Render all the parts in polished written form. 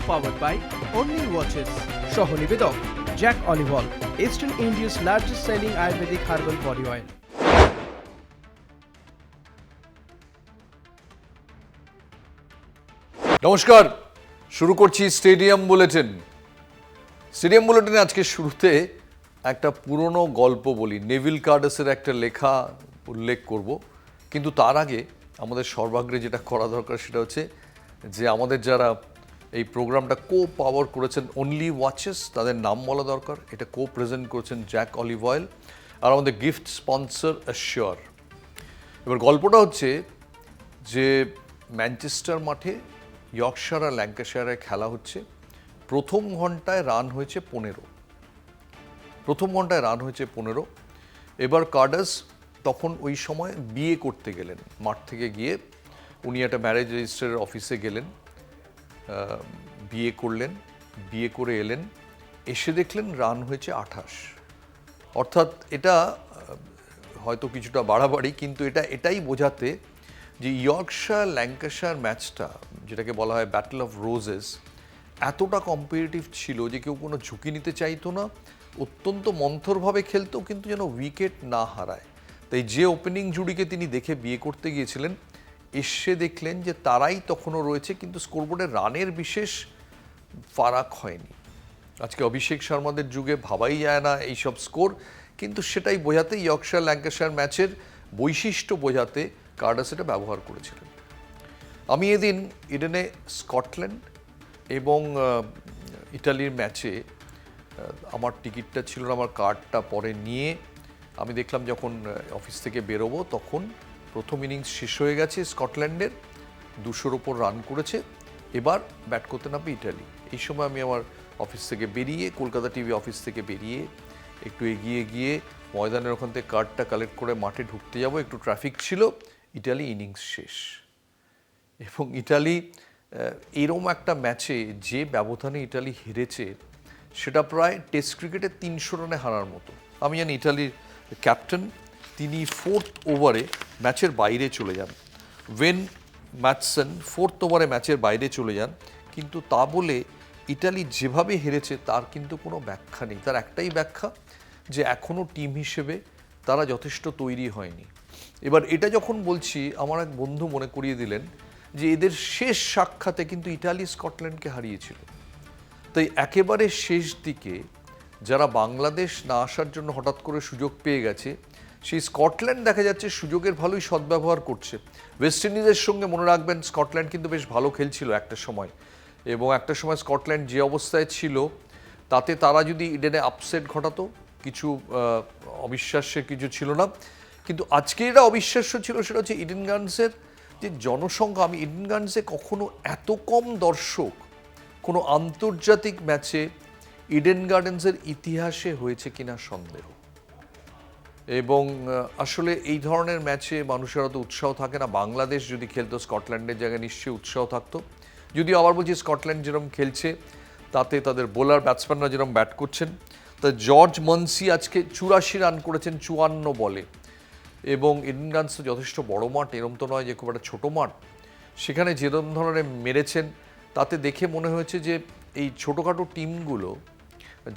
powered by Only Watches. সহ নিবেদক Jack অলিভল, Eastern India's largest selling Ayurvedic herbal body oil. নমস্কার, শুরু করছি stadium bulletin. Stadium বুলেটিনে আজকে শুরুতে একটা পুরনো গল্প বলি, নেভিল কার্ডাসের একটা লেখা উল্লেখ করব, কিন্তু তার আগে আমাদের সর্বাগ্রে যেটা করা দরকার সেটা হচ্ছে যে আমাদের যারা এই প্রোগ্রামটা পাওয়ার করেছেন অনলি ওয়াচেস, তাদের নাম বলা দরকার। এটা প্রেজেন্ট করেছেন জ্যাক অলিভ অয়েল, আর আমাদের গিফট স্পন্সর অ্যাশিওর। এবার গল্পটা হচ্ছে যে ম্যানচেস্টার মাঠে ইয়র্কশায়ার আর ল্যাঙ্কাশায়ারে খেলা হচ্ছে। প্রথম ঘন্টায় রান হয়েছে 15। এবার কার্ডাস তখন ওই সময় বিয়ে করতে গেলেন, মাঠ থেকে গিয়ে উনি একটা ম্যারেজ রেজিস্ট্রারের অফিসে গেলেন, বিয়ে করলেন, বিয়ে করে এলেন, এসে দেখলেন রান হয়েছে 28। অর্থাৎ এটা হয়তো কিছুটা বাড়াবাড়ি, কিন্তু এটাই বোঝাতে যে ইয়র্কশায়ার ল্যাঙ্কাশায়ার ম্যাচটা, যেটাকে বলা হয় ব্যাটল অফ রোজেস, এতটা কম্পিটিটিভ ছিল যে কেউ কোনো ঝুঁকি নিতে চাইতো না, অত্যন্ত মন্থরভাবে খেলতো, কিন্তু যেন উইকেট না হারায়। তাই যে ওপেনিং জুড়িকে তিনি দেখে বিয়ে করতে গিয়েছিলেন, এসে দেখলেন যে তারাই তখনও রয়েছে, কিন্তু স্কোরবোর্ডে রানের বিশেষ ফারাক হয়নি। আজকে অভিষেক শর্মাদের যুগে ভাবাই যায় না এইসব স্কোর, কিন্তু সেটাই বোঝাতে ইয়র্কশায়ার ল্যাঙ্কাশায়ার ম্যাচের বৈশিষ্ট্য বোঝাতে কার্ডাস এটা ব্যবহার করেছিলেন। আমি এদিন ইডেনে স্কটল্যান্ড এবং ইটালির ম্যাচে আমার টিকিটটা ছিল না, আমার কার্ডটা পরে নিয়ে আমি দেখলাম যখন অফিস থেকে বেরোবো তখন প্রথম ইনিংস শেষ হয়ে গেছে স্কটল্যান্ডের, 200-র ওপর রান করেছে। এবার ব্যাট করতে নামবে ইটালি। এই সময় আমি আমার অফিস থেকে বেরিয়ে, কলকাতা টিভি অফিস থেকে বেরিয়ে একটু এগিয়ে গিয়ে ময়দানের ওখান থেকে কার্ডটা কালেক্ট করে মাঠে ঢুকতে যাব, একটু ট্রাফিক ছিল, ইটালি ইনিংস শেষ। এবং ইটালি এরম একটা ম্যাচে যে ব্যবধানে ইটালি হেরেছে, সেটা প্রায় টেস্ট ক্রিকেটে 300 রানে হারার মতো। আমি জানি ইটালির ক্যাপ্টেন, তিনি 4th ওভারে ম্যাচের বাইরে চলে যান, ওয়েন ম্যাটসন 4th ওভারে ম্যাচের বাইরে চলে যান, কিন্তু তা বলে ইটালি যেভাবে হেরেছে তার কিন্তু কোনো ব্যাখ্যা নেই। তার একটাই ব্যাখ্যা যে এখনও টিম হিসেবে তারা যথেষ্ট তৈরি হয়নি। এবার এটা যখন বলছি, আমার এক বন্ধু মনে করিয়ে দিলেন যে এদের শেষ সাক্ষাতে কিন্তু ইটালি স্কটল্যান্ডকে হারিয়েছিল। তাই একেবারে শেষ দিকে যারা বাংলাদেশ না আসার জন্য হঠাৎ করে সুযোগ পেয়ে গেছে, সেই স্কটল্যান্ড দেখা যাচ্ছে সুযোগের ভালোই সদ্ব্যবহার করছে। ওয়েস্ট ইন্ডিজের সঙ্গে মনে রাখবেন স্কটল্যান্ড কিন্তু বেশ ভালো খেলছিল একটা সময়, এবং একটা সময় স্কটল্যান্ড যে অবস্থায় ছিল তাতে তারা যদি ইডেনে আপসেট ঘটাতো, কিছু অবিশ্বাস্যের কিছু ছিল না। কিন্তু আজকে এটা অবিশ্বাস্য ছিল, সেটা হচ্ছে ইডেন গার্ডেন্সের যে জনসংখ্যা। আমি ইডেন গার্ডেন্সে কখনো এত কম দর্শক কোনো আন্তর্জাতিক ম্যাচে ইডেন গার্ডেন্সের ইতিহাসে হয়েছে কিনা সন্দেহ। এবং আসলে এই ধরনের ম্যাচে মানুষের অত উৎসাহ থাকে না। বাংলাদেশ যদি খেলতো স্কটল্যান্ডের জায়গায় নিশ্চয়ই উৎসাহ থাকতো। যদিও আবার বলছি, স্কটল্যান্ড যেরকম খেলছে তাতে তাদের বোলার ব্যাটসম্যানরা যেরকম ব্যাট করছেন, তা জর্জ মনসি আজকে 84 রান করেছেন 54 বলে। এবং ইডেন গার্ডেন্স তো যথেষ্ট বড় মাঠ, এরম তো নয় যে খুব একটা ছোটো মাঠ। সেখানে যেরকম ধরনের মেরেছেন তাতে দেখে মনে হয়েছে যে এই ছোটোখাটো টিমগুলো,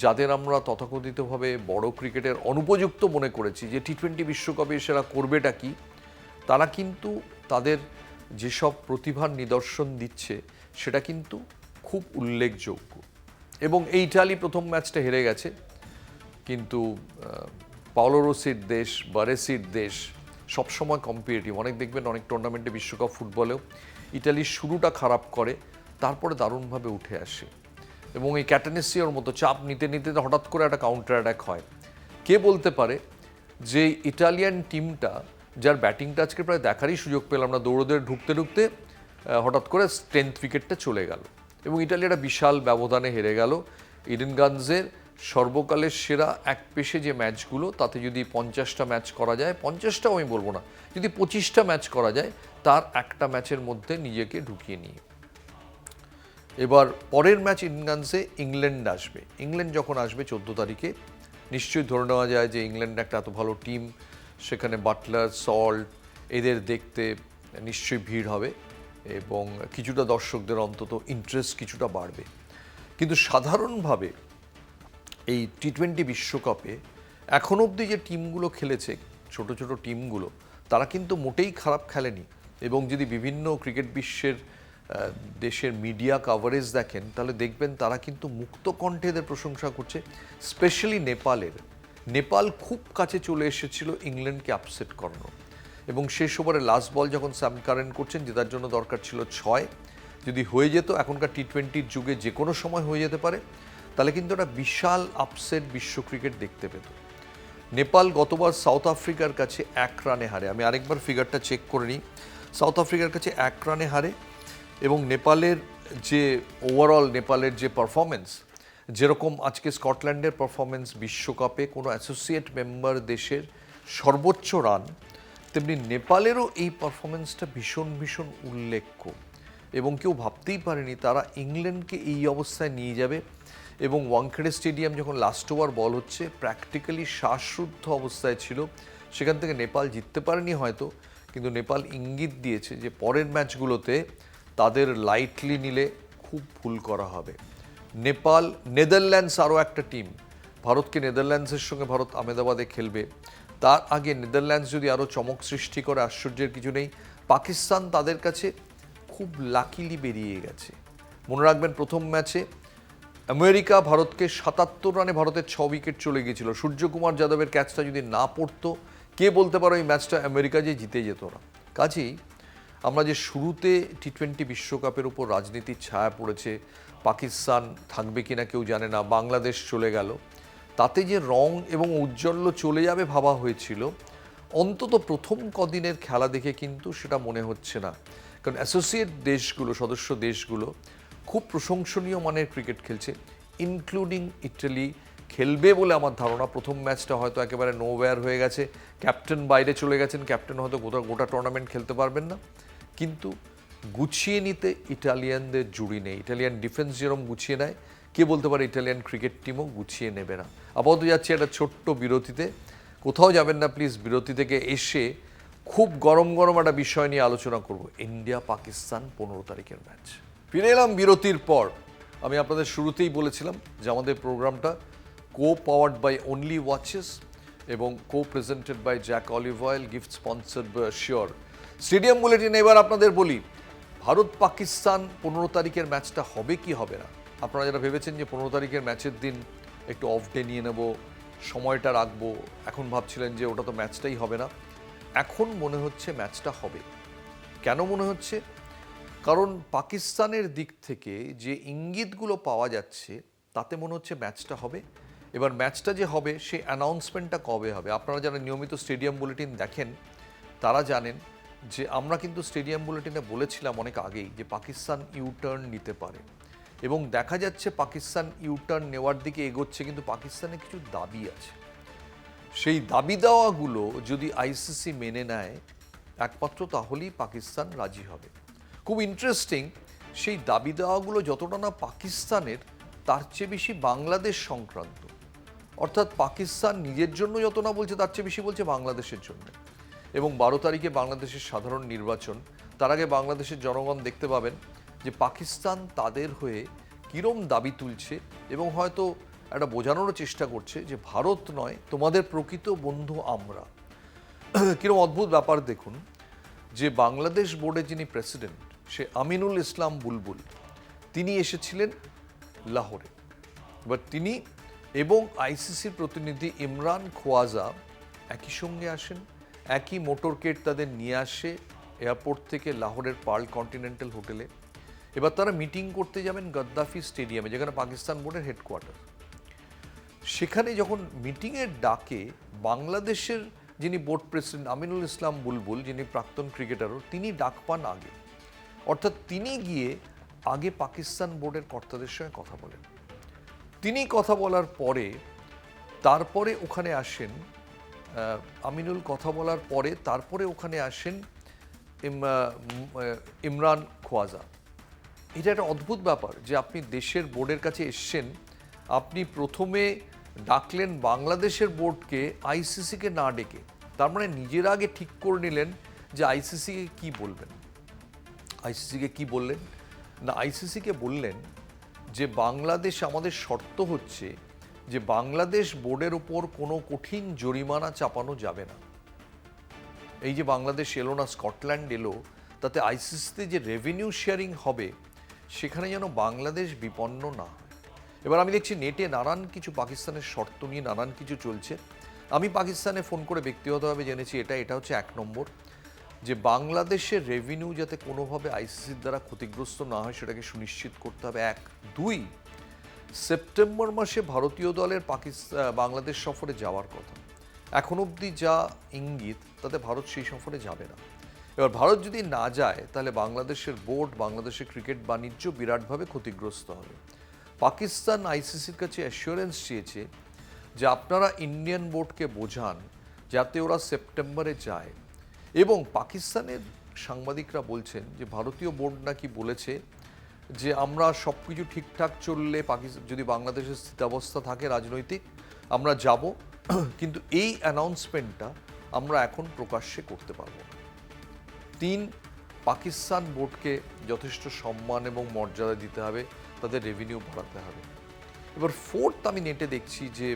যাদের আমরা তথাকথিতভাবে বড় ক্রিকেটের অনুপযুক্ত মনে করেছি, যে টি20 বিশ্বকাপে সেরা করবেটা কি, তারা কিন্তু তাদের যেসব প্রতিভার নিদর্শন দিচ্ছে সেটা কিন্তু খুব উল্লেখযোগ্য। এবং এই ইটালি প্রথম ম্যাচটা হেরে গেছে, কিন্তু পাওলো রোসির দেশ, বারেসির দেশ সবসময় কম্পিটিটিভ। অনেক দেখবেন অনেক টুর্নামেন্টে, বিশ্বকাপ ফুটবলেও ইটালির শুরুটা খারাপ করে, তারপরে দারুণভাবে উঠে আসে। এবং এই ক্যাটানেসিওর মতো চাপ নিতে নিতে হঠাৎ করে একটা কাউন্টার অ্যাটাক হয়। কে বলতে পারে যে ইটালিয়ান টিমটা, যার ব্যাটিংটা আজকে প্রায় দেখারই সুযোগ পেলাম না, দৌড়ে ঢুকতে ঢুকতে হঠাৎ করে 10th উইকেটটা চলে গেল, এবং ইটালি একটা বিশাল ব্যবধানে হেরে গেল। ইডেন গার্ডেন্সের সর্বকালের সেরা এক পেশে যে ম্যাচগুলো, তাতে যদি 50টা ম্যাচ করা যায়, 50টাও আমি বলবো না, যদি 25টা ম্যাচ করা যায়, তার একটা ম্যাচের মধ্যে নিজেকে ঢুকিয়ে নিয়ে এবার পরের ম্যাচ ইডেন গার্ডেন্সে ইংল্যান্ড আসবে। ইংল্যান্ড যখন আসবে 14 তারিখে, নিশ্চয়ই ধরে নেওয়া যায় যে ইংল্যান্ড একটা এত ভালো টিম, সেখানে বাটলার, সল্ট, এদের দেখতে নিশ্চয়ই ভিড় হবে। এবং কিছুটা দর্শকদের অন্তত ইন্টারেস্ট কিছুটা বাড়বে। কিন্তু সাধারণভাবে এই টি-20 বিশ্বকাপে এখন অবধি যে টিমগুলো খেলেছে, ছোট ছোট টিমগুলো, তারা কিন্তু মোটেই খারাপ খেলেনি। এবং যদি বিভিন্ন ক্রিকেট বিশ্বের দেশের মিডিয়া কভারেজ দেখেন, তাহলে দেখবেন তারা কিন্তু মুক্ত কণ্ঠে এদের প্রশংসা করছে। স্পেশালি নেপাল খুব কাছে চলে এসেছিল ইংল্যান্ডকে আপসেট করানো, এবং শেষ ওভারে লাস্ট বল যখন স্যাম কারেন করছেন, জেতার জন্য দরকার ছিল 6, যদি হয়ে যেত, এখনকার টি-20 যুগে যে কোনো সময় হয়ে যেতে পারে, তাহলে কিন্তু একটা বিশাল আপসেট বিশ্ব ক্রিকেট দেখতে পেত। নেপাল গতবার সাউথ আফ্রিকার কাছে 1 রানে হারে, আমি আরেকবার ফিগারটা চেক করে নিই, সাউথ আফ্রিকার কাছে 1 রানে হারে। এবং নেপালের যে ওভারঅল নেপালের যে পারফরমেন্স, যেরকম আজকে স্কটল্যান্ডের পারফরমেন্স বিশ্বকাপে কোনো অ্যাসোসিয়েট মেম্বার দেশের সর্বোচ্চ রান, তেমনি নেপালেরও এই পারফরমেন্সটা ভীষণ ভীষণ উল্লেখ্য। এবং কেউ ভাবতেই পারেনি তারা ইংল্যান্ডকে এই অবস্থায় নিয়ে যাবে। এবং ওয়াংখেড়ে স্টেডিয়াম যখন লাস্ট ওভার বল হচ্ছে, প্র্যাকটিক্যালি শ্বাসরুদ্ধ অবস্থায় ছিল, সেখান থেকে নেপাল জিততে পারেনি হয়তো, কিন্তু নেপাল ইঙ্গিত দিয়েছে যে পরের ম্যাচগুলোতে তাদের লাইটলি নিলে খুব ভুল করা হবে। নেপাল, নেদারল্যান্ডস আরও একটা টিম, ভারতকে নেদারল্যান্ডসের সঙ্গে ভারত আহমেদাবাদে খেলবে, তার আগে নেদারল্যান্ডস যদি আরও চমক সৃষ্টি করে আশ্চর্যের কিছু নেই। পাকিস্তান তাদের কাছে খুব লাকিলি বেরিয়ে গেছে। মনে রাখবেন প্রথম ম্যাচে আমেরিকা ভারতকে 77 রানে ভারতের 6 উইকেট চলে গিয়েছিল। সূর্যকুমার যাদবের ক্যাচটা যদি না পড়তো, কে বলতে পারো এই ম্যাচটা আমেরিকা যে জিতে যেত না। কাজেই আমরা যে শুরুতে টি-20 বিশ্বকাপের উপর রাজনীতির ছায়া পড়েছে, পাকিস্তান থাকবে কিনা কেউ জানে না, বাংলাদেশ চলে গেল, তাতে যে রং এবং ঔজ্জ্বল্য চলে যাবে ভাবা হয়েছিল, অন্তত প্রথম কদিনের খেলা দেখে কিন্তু সেটা মনে হচ্ছে না। কারণ অ্যাসোসিয়েট দেশগুলো, সদস্য দেশগুলো খুব প্রশংসনীয় মানের ক্রিকেট খেলছে, ইনক্লুডিং ইটালি খেলবে বলে আমার ধারণা। প্রথম ম্যাচটা হয়তো একেবারে নোওয়্যার হয়ে গেছে, ক্যাপ্টেন বাইরে চলে গেছেন, ক্যাপ্টেন হয়তো গোটা টুর্নামেন্ট খেলতে পারবেন না, কিন্তু গুছিয়ে নিতে ইটালিয়ানদের জুড়ি নেই। ইটালিয়ান ডিফেন্স যেরকম গুছিয়ে নেয়, কে বলতে পারে ইটালিয়ান ক্রিকেট টিমও গুছিয়ে নেবে না। আপাতত যাচ্ছে একটা ছোট্ট বিরতিতে, কোথাও যাবেন না প্লিজ। বিরতি থেকে এসে খুব গরম গরম একটা বিষয় নিয়ে আলোচনা করব, ইন্ডিয়া পাকিস্তান 15 তারিখের ম্যাচ। ফিরে এলাম বিরতির পর। আমি আপনাদের শুরুতেই বলেছিলাম যে আমাদের প্রোগ্রামটা co-powered by Only Watches এবং co-presented by Jack Olive Oil, gift sponsored by Sure। Stadium বুলেটিনে এবার আপনাদের বলি, ভারত পাকিস্তান 15 তারিখের ম্যাচটা হবে কি হবে না। আপনারা যারা ভেবেছেন যে 15 তারিখের ম্যাচের দিন একটু অফ ডে নিয়ে নেব, সময়টা রাখবো, এখন ভাবছিলেন যে ওটা তো ম্যাচটাই হবে না, এখন মনে হচ্ছে ম্যাচটা হবে। কেন মনে হচ্ছে? কারণ পাকিস্তানের দিক থেকে যে ইঙ্গিতগুলো পাওয়া যাচ্ছে, তাতে মনে হচ্ছে ম্যাচটা হবে। এবার ম্যাচটা যে হবে সেই অ্যানাউন্সমেন্টটা কবে হবে? আপনারা যারা নিয়মিত স্টেডিয়াম বুলেটিন দেখেন তারা জানেন যে আমরা কিন্তু স্টেডিয়াম বুলেটিনে বলেছিলাম অনেক আগেই যে পাকিস্তান ইউটার্ন নিতে পারে, এবং দেখা যাচ্ছে পাকিস্তান ইউটার্ন নেওয়ার দিকে এগোচ্ছে। কিন্তু পাকিস্তানের কিছু দাবি আছে, সেই দাবি দেওয়াগুলো যদি আইসিসি মেনে নেয় একমাত্র তাহলেই পাকিস্তান রাজি হবে। খুব ইন্টারেস্টিং, সেই দাবি দেওয়াগুলো যতটা না পাকিস্তানের, তার চেয়ে বেশি বাংলাদেশ সংক্রান্ত। অর্থাৎ পাকিস্তান নিজের জন্য যত না বলছে, তার চেয়ে বেশি বলছে বাংলাদেশের জন্য। এবং 12 তারিখে বাংলাদেশের সাধারণ নির্বাচন, তার আগে বাংলাদেশের জনগণ দেখতে পাবেন যে পাকিস্তান তাদের হয়ে কীরম দাবি তুলছে, এবং হয়তো একটা বোঝানোরও চেষ্টা করছে যে ভারত নয়, তোমাদের প্রকৃত বন্ধু আমরা। কীরম অদ্ভুত ব্যাপার দেখুন, যে বাংলাদেশ বোর্ডের যিনি প্রেসিডেন্ট, সে আমিনুল ইসলাম বুলবুল, তিনি এসেছিলেন লাহোরে। এবার তিনি এবং আইসিসির প্রতিনিধি ইমরান খোয়াজা একই সঙ্গে আসেন, একই মোটরকেট তাদের নিয়ে আসে এয়ারপোর্ট থেকে লাহোরের পার্ল কন্টিনেন্টাল হোটেলে। এবার তারা মিটিং করতে যাবেন গদ্দাফি স্টেডিয়ামে, যেখানে পাকিস্তান বোর্ডের হেডকোয়ার্টার। সেখানে যখন মিটিংয়ের ডাকে বাংলাদেশের যিনি বোর্ড প্রেসিডেন্ট আমিনুল ইসলাম বুলবুল, যিনি প্রাক্তন ক্রিকেটারও, তিনি ডাক পান আগে। অর্থাৎ তিনি গিয়ে আগে পাকিস্তান বোর্ডের কর্তাদের সঙ্গে কথা বলেন। তিনি কথা বলার পরে তারপরে ওখানে আসেন আমিনুল, কথা বলার পরে তারপরে ওখানে আসেন ইমরান খোয়াজা। এটা একটা অদ্ভুত ব্যাপার যে আপনি দেশের বোর্ডের কাছে এসছেন, আপনি প্রথমে ডাকলেন বাংলাদেশের বোর্ডকে, আইসিসিকে না ডেকে। তার মানে নিজের আগে ঠিক করে নিলেন যে আইসিসিকে কি বলবেন। আইসিসিকে কি বললেন না, আইসিসিকে বললেন যে বাংলাদেশ, আমাদের শর্ত হচ্ছে যে বাংলাদেশ বোর্ডের উপর কোনো কঠিন জরিমানা চাপানো যাবে না। এই যে বাংলাদেশ এলো না, স্কটল্যান্ড এলো, তাতে আইসিসিতে যে রেভিনিউ শেয়ারিং হবে সেখানে যেন বাংলাদেশ বিপন্ন না হয়। এবার আমি দেখছি নেটে নানান কিছু পাকিস্তানের শর্ত নিয়ে নানান কিছু চলছে। আমি পাকিস্তানে ফোন করে ব্যক্তিগতভাবে জেনেছি এটা হচ্ছে 1 নম্বর, যে বাংলাদেশের রেভিনিউ যাতে কোনোভাবে আইসিসির দ্বারা ক্ষতিগ্রস্ত না হয় সেটাকে সুনিশ্চিত করতে হবে। 1, 2, সেপ্টেম্বর মাসে ভারতীয় দলের বাংলাদেশ সফরে যাওয়ার কথা, এখন অবধি যা ইঙ্গিত তাতে ভারত সেই সফরে যাবে না। এবার ভারত যদি না যায় তাহলে বাংলাদেশের বোর্ড, বাংলাদেশের ক্রিকেট বাণিজ্য বিরাটভাবে ক্ষতিগ্রস্ত হবে। পাকিস্তান আইসিসির কাছে অ্যাসিওরেন্স চেয়েছে যে আপনারা ইন্ডিয়ান বোর্ডকে বোঝান যাতে ওরা সেপ্টেম্বরে যায়। এবং পাকিস্তানের সাংবাদিকরা বলছেন যে ভারতীয় বোর্ড নাকি বলেছে যে আমরা সব কিছু ঠিকঠাক চললে, যদি বাংলাদেশের স্থিতাবস্থা থাকে রাজনৈতিক, আমরা যাব, কিন্তু এই অ্যানাউন্সমেন্টটা আমরা এখন প্রকাশ্যে করতে পারবো না। 3, পাকিস্তান বোর্ডকে যথেষ্ট সম্মান এবং মর্যাদা দিতে হবে, তাদের রেভিনিউ বাড়াতে হবে। এবার 4th, আমি নেটে দেখছি যে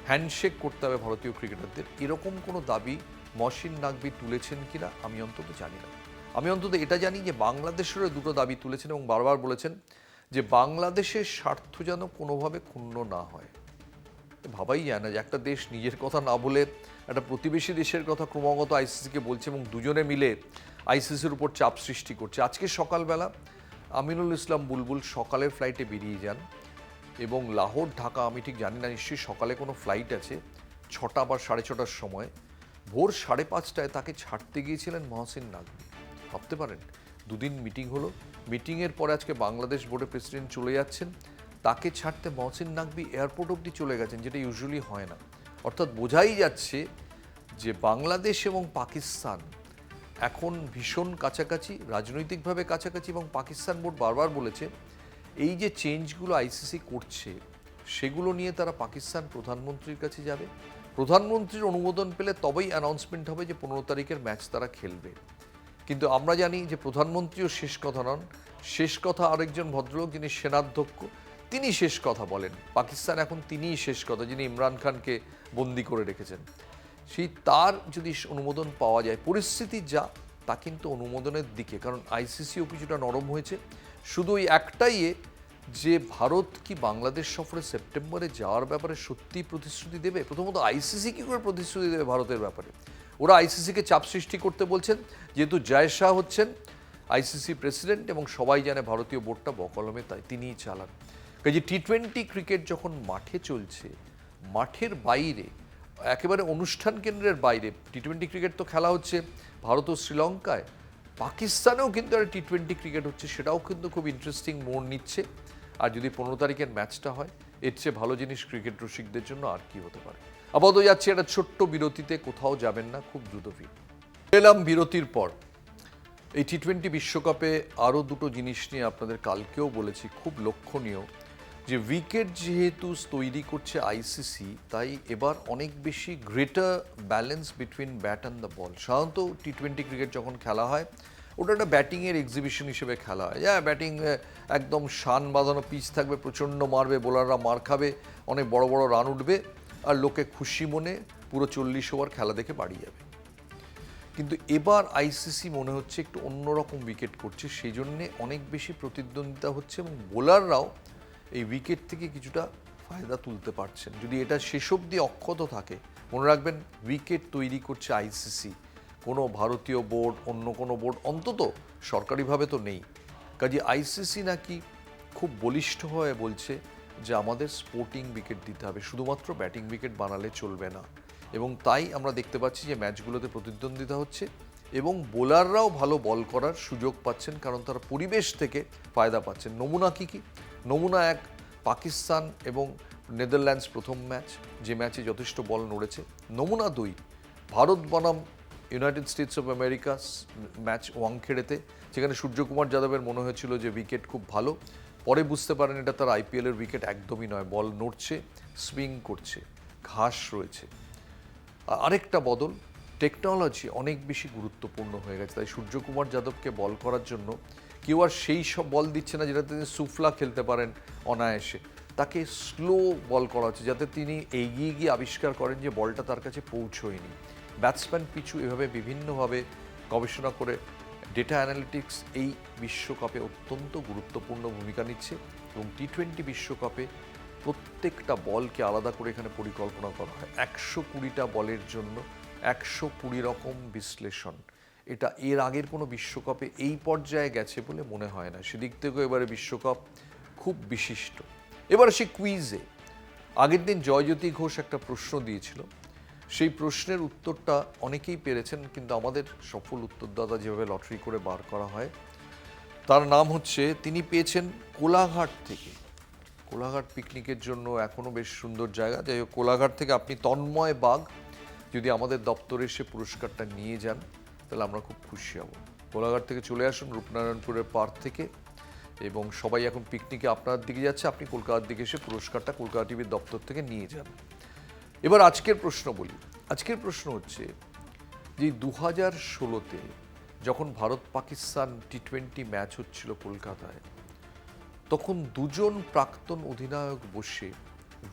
হ্যান্ডশেক করতে হবে ভারতীয় ক্রিকেটারদের, এরকম কোনো দাবি মহসিন নাকভি তুলেছেন কিনা আমি অন্তত জানি না। আমি অন্তত এটা জানি যে বাংলাদেশেরও 2টো দাবি তুলেছেন এবং বারবার বলেছেন যে বাংলাদেশের স্বার্থ যেন কোনোভাবে ক্ষুণ্ণ না হয়। ভাবাই যায় না যে একটা দেশ নিজের কথা না বলে একটা প্রতিবেশী দেশের কথা ক্রমাগত আইসিসিকে বলছে এবং দুজনে মিলে আইসিসির উপর চাপ সৃষ্টি করছে। আজকে সকালবেলা আমিনুল ইসলাম বুলবুল সকালের ফ্লাইটে বেরিয়ে যান এবং লাহোর, ঢাকা, আমি ঠিক জানি না, নিশ্চয়ই সকালে কোনো ফ্লাইট আছে, 6টা বা 6:30টার সময়, ভোর 5:30টায় তাকে ছাড়তে গিয়েছিলেন মহসিন নাকভি। ভাবতে পারেন, 2 দিন মিটিং হলো, মিটিংয়ের পরে আজকে বাংলাদেশ বোর্ডের প্রেসিডেন্ট চলে যাচ্ছেন, তাকে ছাড়তে মহসিন নাকভি এয়ারপোর্ট অবধি চলে গেছেন, যেটা ইউজুয়ালি হয় না। অর্থাৎ বোঝাই যাচ্ছে যে বাংলাদেশ এবং পাকিস্তান এখন ভীষণ কাছাকাছি, রাজনৈতিকভাবে কাছাকাছি। এবং পাকিস্তান বোর্ড বারবার বলেছে এই যে চেঞ্জগুলো আইসিসি করছে সেগুলো নিয়ে তারা পাকিস্তান প্রধানমন্ত্রীর কাছে যাবে, প্রধানমন্ত্রীর অনুমোদন পেলে তবেই অ্যানাউন্সমেন্ট হবে যে 15 তারিখের ম্যাচ তারা খেলবে। কিন্তু আমরা জানি যে প্রধানমন্ত্রীও শেষ কথা নন, শেষ কথা আরেকজন ভদ্রলোক যিনি সেনাধ্যক্ষ, তিনি শেষ কথা বলেন। পাকিস্তান এখন তিনিই শেষ কথা, যিনি ইমরান খানকে বন্দি করে রেখেছেন। সেই তার যদি অনুমোদন পাওয়া যায়, পরিস্থিতি যা তা কিন্তু অনুমোদনের দিকে, কারণ আইসিসিও কিছুটা নরম হয়েছে। শুধু ওই একটাই যে ভারত কি বাংলাদেশ সফরে সেপ্টেম্বরে যাওয়ার ব্যাপারে সত্যিই প্রতিশ্রুতি দেবে? প্রথমত আইসিসি কী করে প্রতিশ্রুতি দেবে ভারতের ব্যাপারে? ওরা আইসিসিকে চাপ সৃষ্টি করতে বলছেন, যেহেতু জয় শাহ হচ্ছেন আইসিসি প্রেসিডেন্ট এবং সবাই জানে ভারতীয় বোর্ডটা বকলমে তাই তিনিই চালান। কাজে টি-20 ক্রিকেট যখন মাঠে চলছে, মাঠের বাইরে, একেবারে অনুষ্ঠান কেন্দ্রের বাইরে টি-20 ক্রিকেট তো খেলা হচ্ছে ভারত ও শ্রীলঙ্কায়, পাকিস্তানেও কিন্তু একটা টি-20 ক্রিকেট হচ্ছে, সেটাও কিন্তু খুব ইন্টারেস্টিং মোড় নিচ্ছে। আর যদি 15 তারিখের ম্যাচটা হয়, এর চেয়ে ভালো জিনিস ক্রিকেট রসিকদের জন্য আর কি হতে পারে। আপাতত যাচ্ছে একটা ছোট্ট বিরতিতে, কোথাও যাবেন না, খুব দ্রুত ফিরব। এলাম বিরতির পর। এই টি-20 বিশ্বকাপে আরও 2টো জিনিস নিয়ে আপনাদের কালকেও বলেছি, খুব লক্ষণীয়, যে উইকেট যেহেতু তৈরি করছে আইসিসি, তাই এবার অনেক বেশি greater balance between bat and the ball. সাধারণত টি-20 ক্রিকেট যখন খেলা হয় ওটা একটা ব্যাটিংয়ের এক্সিবিশন হিসেবে খেলা হয়। ব্যাটিং একদম শান বাঁধানো পিচ থাকবে, প্রচণ্ড মারবে, বোলাররা মার খাবে, অনেক বড় বড় রান উঠবে, আর লোকে খুশি মনে পুরো 40 ওভার খেলা দেখে বাড়ি যাবে। কিন্তু এবার আইসিসি মনে হচ্ছে একটু অন্যরকম উইকেট করছে, সেই জন্যে অনেক বেশি প্রতিদ্বন্দ্বিতা হচ্ছে এবং বোলাররাও এই উইকেট থেকে কিছুটা ফায়দা তুলতে পারছেন। যদি এটা শেষ অবধি অক্ষত থাকে, মনে রাখবেন উইকেট তৈরি করছে আইসিসি, কোনো ভারতীয় বোর্ড, অন্য কোনো বোর্ড অন্তত সরকারিভাবে তো নেই। কাজে আইসিসি নাকি খুব বলিষ্ঠ হয়ে বলছে যে আমাদের স্পোর্টিং উইকেট দিতে হবে, শুধুমাত্র ব্যাটিং উইকেট বানালে চলবে না। এবং তাই আমরা দেখতে পাচ্ছি যে ম্যাচগুলোতে প্রতিদ্বন্দ্বিতা হচ্ছে এবং বোলাররাও ভালো বল করার সুযোগ পাচ্ছেন, কারণ তারা পরিবেশ থেকে ফায়দা পাচ্ছেন। নমুনা কি? নমুনা 1, পাকিস্তান এবং নেদারল্যান্ডস প্রথম ম্যাচ, যে ম্যাচে যথেষ্ট বল নড়েছে। নমুনা 2, ভারত বনাম United States of America match ওয়াংখেড়েতে, যেখানে সূর্যকুমার যাদবের মনে হয়েছিল যে উইকেট খুব ভালো, পরে বুঝতে পারেন এটা তার আইপিএলের উইকেট একদমই নয়, বল নড়ছে, সুইং করছে, ঘাস রয়েছে। আরেকটা বদল, টেকনোলজি অনেক বেশি গুরুত্বপূর্ণ হয়ে গেছে। তাই সূর্যকুমার যাদবকে বল করার জন্য কেউ আর সেই সব বল দিচ্ছে না যেটা তিনি সুফলা খেলতে পারেন অনায়াসে। তাকে স্লো বল করা হচ্ছে যাতে তিনি এগিয়ে গিয়ে আবিষ্কার করেন যে বলটা তার কাছে পৌঁছয়নি। ব্যাটসম্যান পিছু এভাবে বিভিন্নভাবে গবেষণা করে ডেটা অ্যানালিটিক্স এই বিশ্বকাপে অত্যন্ত গুরুত্বপূর্ণ ভূমিকা নিচ্ছে এবং টি-20 বিশ্বকাপে প্রত্যেকটা বলকে আলাদা করে এখানে পরিকল্পনা করা হয়। 120টা বলের জন্য 120 রকম বিশ্লেষণ। এটা এর আগের কোনো বিশ্বকাপে এই পর্যায়ে গেছে বলে মনে হয় না। সেদিক থেকেও এবারে বিশ্বকাপ খুব বিশিষ্ট। এবার সে কুইজে আগের দিন জয়জ্যোতি ঘোষ একটা প্রশ্ন দিয়েছিল, সেই প্রশ্নের উত্তরটা অনেকেই পেরেছেন, কিন্তু আমাদের সফল উত্তরদাতা যেভাবে লটারি করে বার করা হয় তার নাম হচ্ছে, তিনি পেয়েছেন কোলাঘাট থেকে। কোলাঘাট পিকনিকের জন্য এখনও বেশ সুন্দর জায়গা। যাই হোক, কোলাঘাট থেকে আপনি তন্ময় বাগ যদি আমাদের দপ্তরে এসে পুরস্কারটা নিয়ে যান তাহলে আমরা খুব খুশি হব। কোলাঘাট থেকে চলে আসুন রূপনারায়ণপুরের পার্ক থেকে, এবং সবাই এখন পিকনিকে আপনার দিকে যাচ্ছে, আপনি কলকাতার দিকে এসে পুরস্কারটা কলকাতা টিভির দপ্তর থেকে নিয়ে যান। এবার আজকের প্রশ্ন বলি। আজকের প্রশ্ন হচ্ছে যে 2016-তে যখন ভারত পাকিস্তান টি-20 ম্যাচ হচ্ছিল কলকাতায়, তখন দুজন প্রাক্তন অধিনায়ক বসে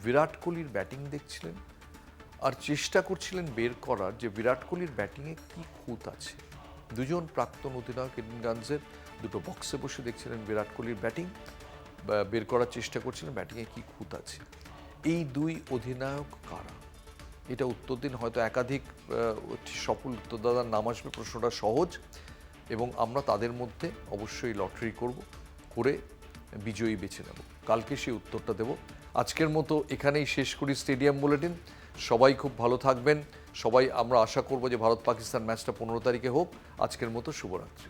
বিরাট কোহলির ব্যাটিং দেখছিলেন আর চেষ্টা করছিলেন বের করার যে বিরাট কোহলির ব্যাটিংয়ে কী খুঁত আছে। দুজন প্রাক্তন অধিনায়ক ইডেন গানসের দুটো বক্সে বসে দেখছিলেন বিরাট কোহলির ব্যাটিং, বের করার চেষ্টা করছিলেন ব্যাটিংয়ে কী খুঁত আছে। এই দুই অধিনায়ক কারা? এটা উত্তর দিন, হয়তো একাধিক সফল উত্তরদাতার নাম আসবে। প্রশ্নটা সহজ এবং আমরা তাদের মধ্যে অবশ্যই লটারি করে বিজয়ী বেছে নেব। কালকে সেই উত্তরটা দেব। আজকের মতো এখানেই শেষ করি স্টেডিয়াম বুলেটিন। সবাই খুব ভালো থাকবেন। সবাই আমরা আশা করব যে ভারত পাকিস্তান ম্যাচটা 15 তারিখে হোক। আজকের মতো শুভরাত্রি।